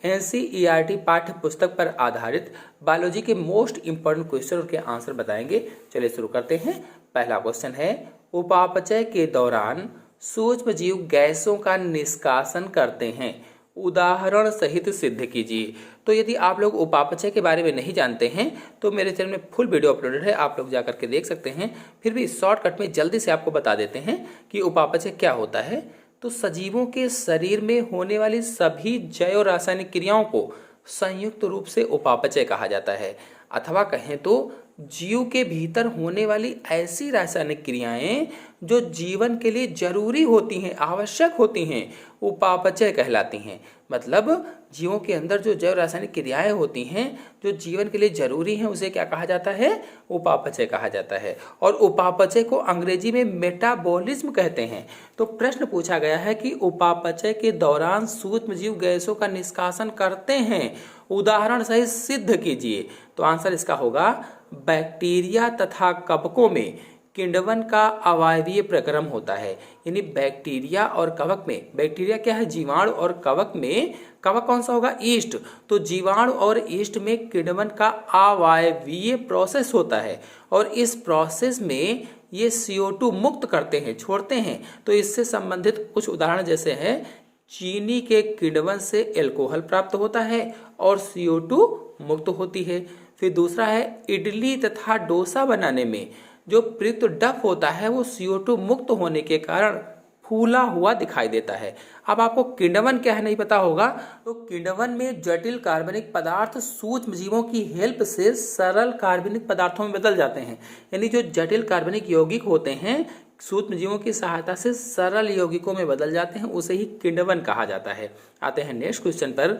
NCERT पाठ्य पुस्तक पर आधारित बायोलॉजी के मोस्ट इंपॉर्टेंट क्वेश्चन और के आंसर बताएंगे। चलिए शुरू करते हैं। पहला क्वेश्चन है, उपापचय के दौरान सूक्ष्म जीव गैसों का निष्कासन करते हैं, उदाहरण सहित सिद्ध कीजिए। तो यदि आप लोग उपापचय के बारे में नहीं जानते हैं तो मेरे चैनल में फुल वीडियो अपलोडेड है, आप लोग जाकर के देख सकते हैं। फिर भी शॉर्टकट में जल्दी से आपको बता देते हैं कि उपापचय क्या होता है। तो सजीवों के शरीर में होने वाली सभी जैव रासायनिक क्रियाओं को संयुक्त रूप से उपापचय कहा जाता है, अथवा कहें तो जीव के भीतर होने वाली ऐसी रासायनिक क्रियाएं जो जीवन के लिए जरूरी होती हैं, आवश्यक होती हैं, उपापचय कहलाती हैं। मतलब जीवों के अंदर जो जैव रासायनिक क्रियाएं होती हैं जो जीवन के लिए जरूरी हैं, उसे क्या कहा जाता है? उपापचय कहा जाता है। और उपापचय को अंग्रेजी में मेटाबॉलिज्म कहते हैं। तो प्रश्न पूछा गया है कि उपापचय के दौरान सूक्ष्म जीव गैसों का निष्कासन करते हैं, उदाहरण सहित सिद्ध कीजिए। तो आंसर इसका होगा, बैक्टीरिया तथा कवकों में किण्वन का अवायवीय प्रक्रम होता है। यानी बैक्टीरिया और कवक में, बैक्टीरिया क्या है? जीवाणु, और कवक में, कवक कौन सा होगा? ईस्ट। तो जीवाणु और ईस्ट में किण्वन का अवायवीय प्रोसेस होता है, और इस प्रोसेस में ये CO2 मुक्त करते हैं, छोड़ते हैं। तो इससे संबंधित कुछ उदाहरण जैसे है, चीनी के किण्वन से एल्कोहल प्राप्त होता है और CO2 मुक्त होती है। फिर दूसरा है, इडली तथा डोसा बनाने में जो प्रयुक्त डफ होता है वो CO2 मुक्त होने के कारण फूला हुआ दिखाई देता है। अब आपको किण्वन क्या है नहीं पता होगा, तो किण्वन में जटिल कार्बनिक पदार्थ सूक्ष्म जीवों की हेल्प से सरल कार्बनिक पदार्थों में बदल जाते हैं। यानी जो जटिल कार्बनिक यौगिक होते हैं सूक्ष्म जीवों की सहायता से सरल यौगिकों में बदल जाते हैं, उसे ही किण्वन कहा जाता है। आते हैं नेक्स्ट क्वेश्चन पर,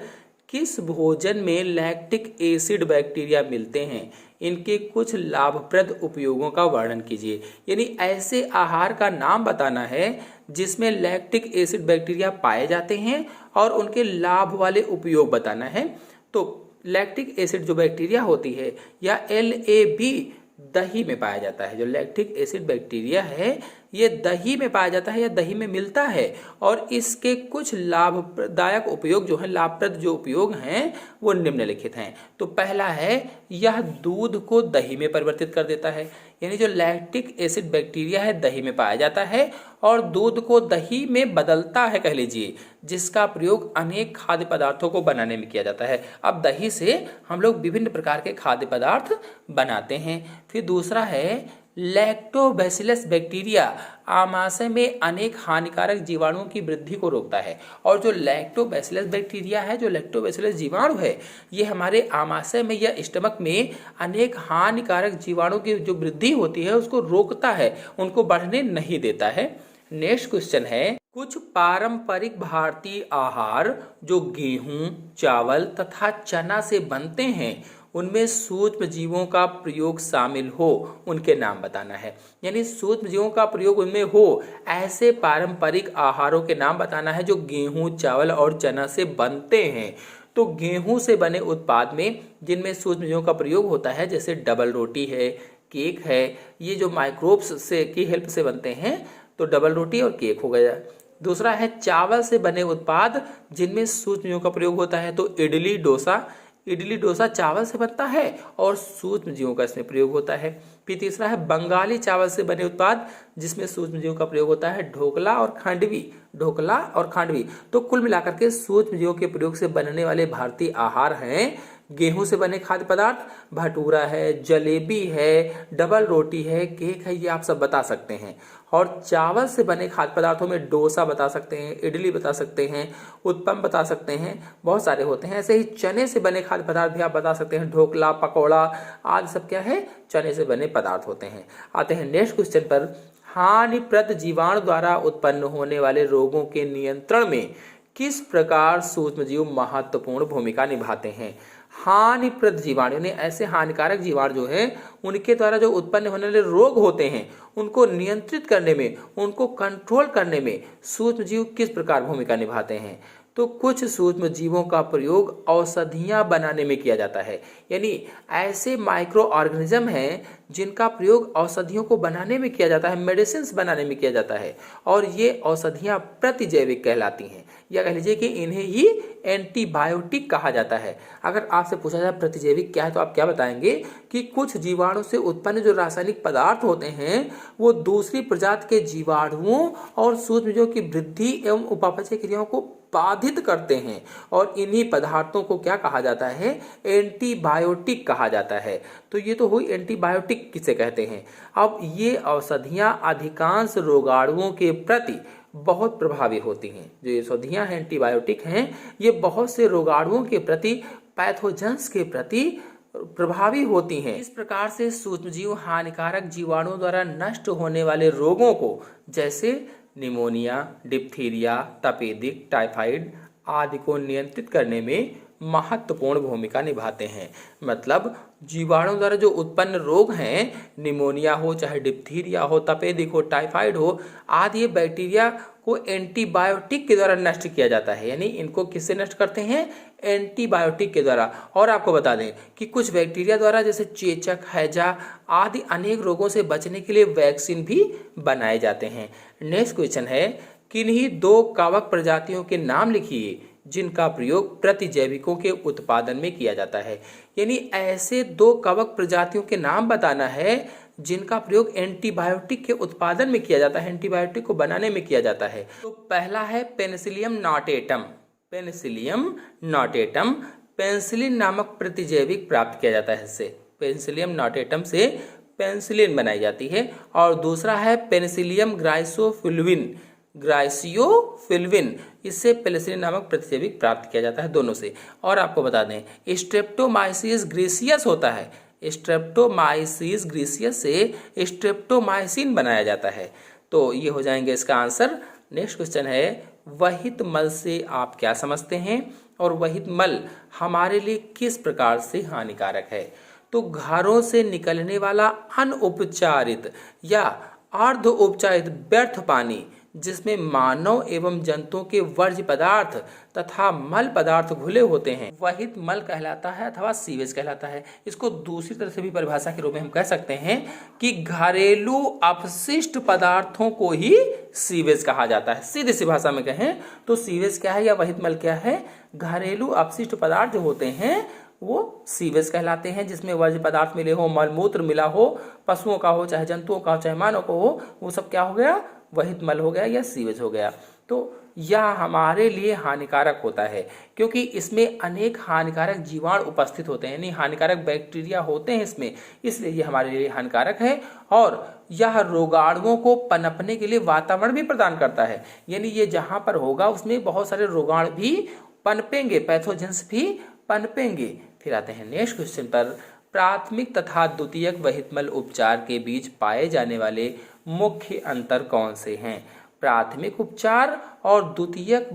किस भोजन में लैक्टिक एसिड बैक्टीरिया मिलते हैं? इनके कुछ लाभप्रद उपयोगों का वर्णन कीजिए। यानी ऐसे आहार का नाम बताना है जिसमें लैक्टिक एसिड बैक्टीरिया पाए जाते हैं और उनके लाभ वाले उपयोग बताना है। तो लैक्टिक एसिड जो बैक्टीरिया होती है या LAB दही में पाया जाता है। जो लैक्टिक एसिड बैक्टीरिया है ये दही में पाया जाता है या दही में मिलता है, और इसके कुछ लाभदायक उपयोग जो है, लाभप्रद जो उपयोग हैं वो निम्नलिखित हैं। तो पहला है, यह दूध को दही में परिवर्तित कर देता है। यानी जो लैक्टिक एसिड बैक्टीरिया है दही में पाया जाता है और दूध को दही में बदलता है कह लीजिए, जिसका प्रयोग अनेक खाद्य पदार्थों को बनाने में किया जाता है। अब दही से हम लोग विभिन्न प्रकार के खाद्य पदार्थ बनाते हैं। फिर दूसरा है, लैक्टोबैसिलस बैक्टीरिया आमाशय में अनेक हानिकारक जीवाणुओं की वृद्धि को रोकता है। और जो लैक्टोबैसिलस बैक्टीरिया है, जो लैक्टोबैसिलस जीवाणु है, ये हमारे आमाशय में या स्टमक में अनेक हानिकारक जीवाणुओं की जो वृद्धि होती है उसको रोकता है, उनको बढ़ने नहीं देता है। नेक्स्ट क्वेश्चन है, कुछ पारंपरिक भारतीय आहार जो गेहूं, चावल तथा चना से बनते हैं उनमें सूक्ष्म जीवों का प्रयोग शामिल हो, उनके नाम बताना है। यानी सूक्ष्म जीवों का प्रयोग उनमें हो ऐसे पारंपरिक आहारों के नाम बताना है जो गेहूं, चावल और चना से बनते हैं। तो गेहूं से बने उत्पाद में जिनमें सूक्ष्म जीवों का प्रयोग होता है, जैसे डबल रोटी है, केक है, ये जो माइक्रोब्स से की हेल्प से बनते हैं, तो डबल रोटी और केक हो गया। दूसरा है, चावल से बने उत्पाद जिनमें सूक्ष्म जीवों का प्रयोग होता है, तो इडली डोसा, इडली डोसा चावल से बनता है और सूक्ष्म जीवों का इसमें प्रयोग होता है। फिर तीसरा है, बंगाली चावल से बने उत्पाद जिसमें सूक्ष्म जीवों का प्रयोग होता है, ढोकला और खांडवी, ढोकला और खांडवी। तो कुल मिलाकर के सूक्ष्म जीवों के प्रयोग से बनने वाले भारतीय आहार हैं, गेहूं से बने खाद्य पदार्थ, भटूरा है, जलेबी है, डबल रोटी है, केक है, ये आप सब बता सकते हैं। और चावल से बने खाद्य पदार्थों में डोसा बता सकते हैं, इडली बता सकते हैं, उत्पम बता सकते हैं, बहुत सारे होते हैं। ऐसे ही चने से बने खाद्य पदार्थ भी आप बता सकते हैं, ढोकला, पकौड़ा आदि सब क्या है? चने से बने पदार्थ होते हैं। आते हैं नेक्स्ट क्वेश्चन पर, हानिप्रद जीवाणु द्वारा उत्पन्न होने वाले रोगों के नियंत्रण में किस प्रकार सूक्ष्मजीव महत्वपूर्ण भूमिका निभाते हैं? हानिप्रद जीवाणु यानी ऐसे हानिकारक जीवाणु जो है उनके द्वारा जो उत्पन्न होने वाले रोग होते हैं उनको नियंत्रित करने में, उनको कंट्रोल करने में सूक्ष्मजीव किस प्रकार भूमिका निभाते हैं? तो कुछ सूक्ष्म जीवों का प्रयोग औषधियां बनाने में किया जाता है। यानी ऐसे माइक्रो ऑर्गेनिज्म हैं जिनका प्रयोग औषधियों को बनाने में किया जाता है, मेडिसिन बनाने में किया जाता है, और ये औषधियां प्रतिजैविक कहलाती हैं। या कह लीजिए कि इन्हें ही एंटीबायोटिक कहा जाता है। अगर आपसे पूछा जाए प्रतिजैविक क्या है तो आप क्या बताएंगे कि कुछ जीवाणु से उत्पन्न जो रासायनिक पदार्थ होते हैं वो दूसरी प्रजाति के जीवाणुओं और सूक्ष्मजीवों की वृद्धि एवं उपापचय क्रियाओं को बाधित करते हैं, और इन्हीं पदार्थों को क्या कहा जाता है, एंटीबायोटिक कहा जाता है। तो ये तो हुई एंटीबायोटिक किसे कहते हैं। अब ये औषधियां अधिकांश रोगाणुओं के प्रति बहुत प्रभावी होती हैं। जो ये औषधियां हैं एंटीबायोटिक हैं, ये बहुत से रोगाणुओं के प्रति, पैथोजेंस के प्रति प्रभावी होती हैं। इस प्रकार से सूक्ष्मजीव हानिकारक जीवाणुओं द्वारा नष्ट होने वाले रोगों को, जैसे निमोनिया, डिप्थीरिया, तपेदिक, टाइफाइड आदि को नियंत्रित करने में महत्वपूर्ण भूमिका निभाते हैं। मतलब जीवाणु द्वारा जो उत्पन्न रोग हैं, निमोनिया हो, चाहे डिप्थीरिया हो, तपेदिक हो, टाइफाइड हो आदि, ये बैक्टीरिया को एंटीबायोटिक के द्वारा नष्ट किया जाता है। यानी इनको किससे नष्ट करते हैं, एंटीबायोटिक के द्वारा। और आपको बता दें कि कुछ बैक्टीरिया द्वारा जैसे चेचक, हैजा आदि अनेक रोगों से बचने के लिए वैक्सीन भी बनाए जाते हैं। नेक्स्ट क्वेश्चन है, किन्हीं 2 कवक प्रजातियों के नाम लिखिए जिनका प्रयोग प्रतिजैविकों के उत्पादन में किया जाता है। यानी ऐसे 2 कवक प्रजातियों के नाम बताना है जिनका प्रयोग एंटीबायोटिक के उत्पादन में किया जाता है, एंटीबायोटिक को बनाने में किया जाता है। तो पहला है पेनिसिलियम नॉटेटम। पेनिसिलियम नॉटेटम, पेनिसिलिन नामक प्रतिजैविक प्राप्त किया जाता है इससे। पेनिसिलियम नॉटेटम से पेनिसिलिन बनाई जाती है। और दूसरा है पेनिसिलियम ग्राइसोफिल्विन। ग्राइसियोफिल्विन, इससे पेनिसिलिन नामक प्रतिजैविक प्राप्त किया जाता है, दोनों से। और आपको बता दें स्ट्रेप्टोमाइसिस ग्रीसियस होता है। स्ट्रेप्टोमाइसिस ग्रीसियस से स्ट्रेप्टोमाइसिन बनाया जाता है। तो ये हो जाएंगे इसका आंसर। नेक्स्ट क्वेश्चन है, वहित मल से आप क्या समझते हैं और वहित मल हमारे लिए किस प्रकार से हानिकारक है। तो घरों से निकलने वाला अनउपचारित या अर्ध उपचारित व्यर्थ पानी जिसमें मानव एवं जंतुओं के वर्ज्य पदार्थ तथा मल पदार्थ घुले होते हैं, वहित मल कहलाता है अथवा सीवेज कहलाता है। इसको दूसरी तरह से भी परिभाषा के रूप में हम कह सकते हैं कि घरेलू अपशिष्ट पदार्थों को ही सीवेज कहा जाता है। सीधी सी भाषा में कहें तो सीवेज क्या है या वहित मल क्या है, घरेलू अपशिष्ट पदार्थ जो होते हैं वो सीवेज कहलाते हैं, जिसमें वर्ज्य पदार्थ मिले हो, मलमूत्र मिला हो, पशुओं का हो, चाहे जंतुओं का हो, चाहे मानव का हो, वो सब क्या हो गया, वहित मल हो गया या सीवेज हो गया। तो यह हमारे लिए हानिकारक होता है क्योंकि इसमें अनेक हानिकारक जीवाणु उपस्थित होते हैं, यानी हानिकारक बैक्टीरिया होते हैं इसमें, इसलिए ये हमारे लिए हानिकारक है। और यह रोगाणुओं को पनपने के लिए वातावरण भी प्रदान करता है, यानी ये जहाँ पर होगा उसमें बहुत सारे रोगाणु भी पनपेंगे, पैथोजेंस भी पनपेंगे। फिर आते हैं नेक्स्ट क्वेश्चन पर, प्राथमिक तथा द्वितीयक वहितमल उपचार के बीच पाए जाने वाले मुख्य अंतर कौन से हैं। प्राथमिक उपचार और द्वितीयक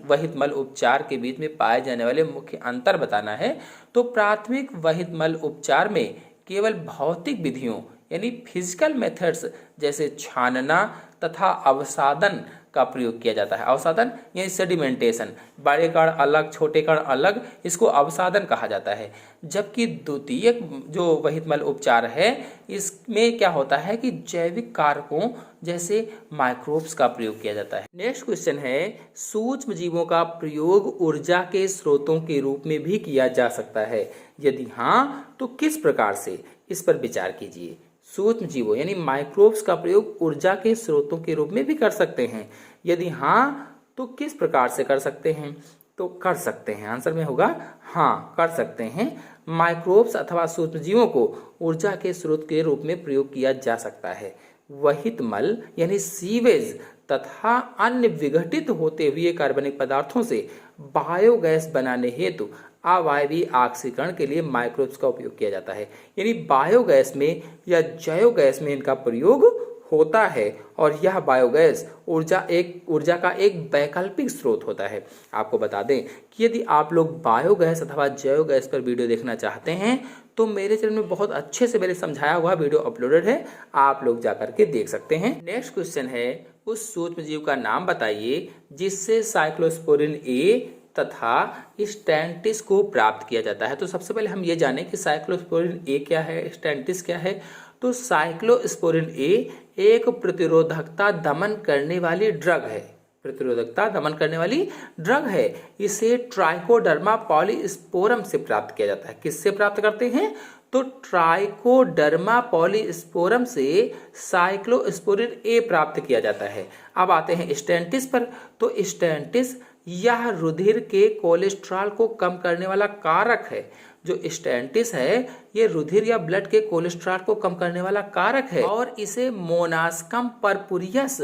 वहितमल उपचार के बीच में पाए जाने वाले मुख्य अंतर बताना है। तो प्राथमिक वहितमल उपचार में केवल भौतिक विधियों यानी फिजिकल मेथड्स जैसे छानना तथा अवसादन का प्रयोग किया जाता है। अवसादन यानी सेडिमेंटेशन, बड़े कण अलग छोटे कण अलग, इसको अवसादन कहा जाता है। जबकि द्वितीयक जो वहितमल उपचार है इसमें क्या होता है कि जैविक कारकों जैसे माइक्रोब्स का प्रयोग किया जाता है। नेक्स्ट क्वेश्चन है, सूक्ष्म जीवों का प्रयोग ऊर्जा के स्रोतों के रूप में भी किया जा सकता है, यदि हाँ तो किस प्रकार से, इस पर विचार कीजिए। सूक्ष्म जीवों यानी माइक्रोब्स का प्रयोग ऊर्जा के स्रोतों के रूप में भी कर सकते हैं, यदि हाँ तो किस प्रकार से कर सकते हैं। तो कर सकते हैं, आंसर में होगा हाँ, कर सकते हैं। माइक्रोब्स अथवा सूक्ष्म जीवों को ऊर्जा के स्रोत के रूप में प्रयोग किया जा सकता है। वहितमल यानी सीवेज तथा अन्य विघटित होते हुए कार्बनिक पदार्थों से बायोगैस बनाने हेतु अवायवीय ऑक्सीकरण के लिए माइक्रोब्स का उपयोग किया जाता है। यानी बायोगैस में या जैवगैस में इनका प्रयोग होता है और यह बायोगैस ऊर्जा का एक वैकल्पिक स्रोत होता है। आपको बता दें कि यदि आप लोग बायोगैस अथवा जैवगैस पर वीडियो देखना चाहते हैं तो मेरे चैनल में बहुत अच्छे से मैंने समझाया हुआ वीडियो अपलोडेड है, आप लोग जाकर के देख सकते हैं। नेक्स्ट क्वेश्चन है, उस सूक्ष्म जीव का नाम बताइए जिससे साइक्लोस्पोरिन ए तथा स्टैंटिस को प्राप्त किया जाता है। तो सबसे पहले हम ये जानें कि साइक्लोस्पोरिन ए क्या है, स्टैंटिस क्या है। तो साइक्लोस्पोरिन ए एक प्रतिरोधकता दमन करने वाली ड्रग है। प्रतिरोधकता दमन करने वाली ड्रग है। इसे ट्राइकोडर्मा पॉलीस्पोरम से प्राप्त किया जाता है। किससे प्राप्त करते हैं? तो ट्राइकोडर्मा पॉलीस्पोरम से साइक्लोस्पोरिन ए प्राप्त किया जाता है। अब आते हैं स्टेंटिस पर। तो स्टेंटिस यह रुधिर के कोलेस्ट्रॉल को कम करने वाला कारक है। जो स्टेंटिस है ये रुधिर या ब्लड के कोलेस्ट्रॉल को कम करने वाला कारक है और इसे मोनास्कम परपुरियस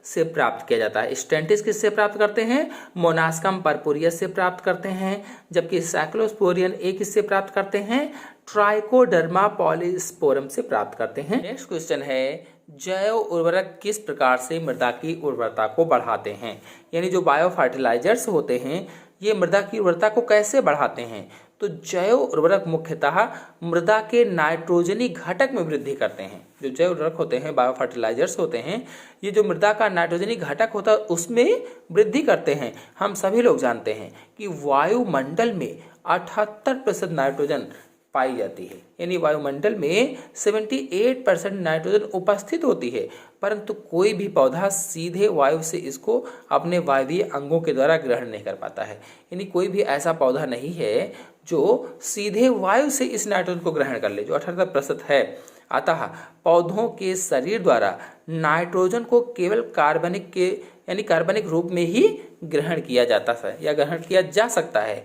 से प्राप्त किया जाता है। स्टेंटिस किससे प्राप्त करते हैं? मोनास्कम परपुरियस से प्राप्त करते हैं। जबकि साइक्लोस्पोरिन ए किससे प्राप्त करते हैं? ट्राइकोडर्मा पॉलीस्पोरम से प्राप्त करते हैं। नेक्स्ट क्वेश्चन है, जैव उर्वरक किस प्रकार से मृदा की उर्वरता को बढ़ाते हैं? यानी जो बायो फर्टिलाइजर्स होते हैं ये मृदा की उर्वरता को कैसे बढ़ाते हैं? तो जैव उर्वरक मुख्यतः मृदा के नाइट्रोजनी घटक में वृद्धि करते हैं। जो जैव उर्वरक होते हैं, बायो फर्टिलाइजर्स होते हैं, ये जो मृदा का नाइट्रोजनी घटक होता है उसमें वृद्धि करते हैं। हम सभी लोग जानते हैं कि वायुमंडल में 78% नाइट्रोजन पाई जाती है, यानी वायुमंडल में 78% नाइट्रोजन उपस्थित होती है, परंतु कोई भी पौधा सीधे वायु से इसको अपने वायवीय अंगों के द्वारा ग्रहण नहीं कर पाता है। यानी कोई भी ऐसा पौधा नहीं है जो सीधे वायु से इस नाइट्रोजन को ग्रहण कर ले, जो 78% है। अतः पौधों के शरीर द्वारा नाइट्रोजन को केवल कार्बनिक रूप में ही ग्रहण किया जाता है या ग्रहण किया जा सकता है।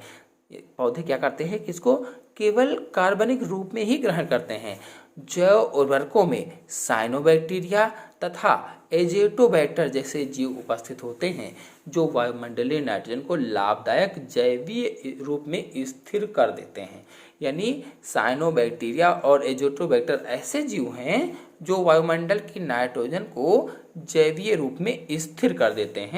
पौधे क्या करते हैं कि इसको केवल कार्बनिक रूप में ही ग्रहण करते हैं। जैव उर्वरकों में साइनोबैक्टीरिया तथा एजेटोबैक्टर जैसे जीव उपस्थित होते हैं जो वायुमंडलीय नाइट्रोजन को लाभदायक जैवीय रूप में स्थिर कर देते हैं। यानी साइनोबैक्टीरिया और एजेटोबैक्टर ऐसे जीव हैं जो वायुमंडल की नाइट्रोजन को जैवीय रूप में स्थिर कर देते हैं।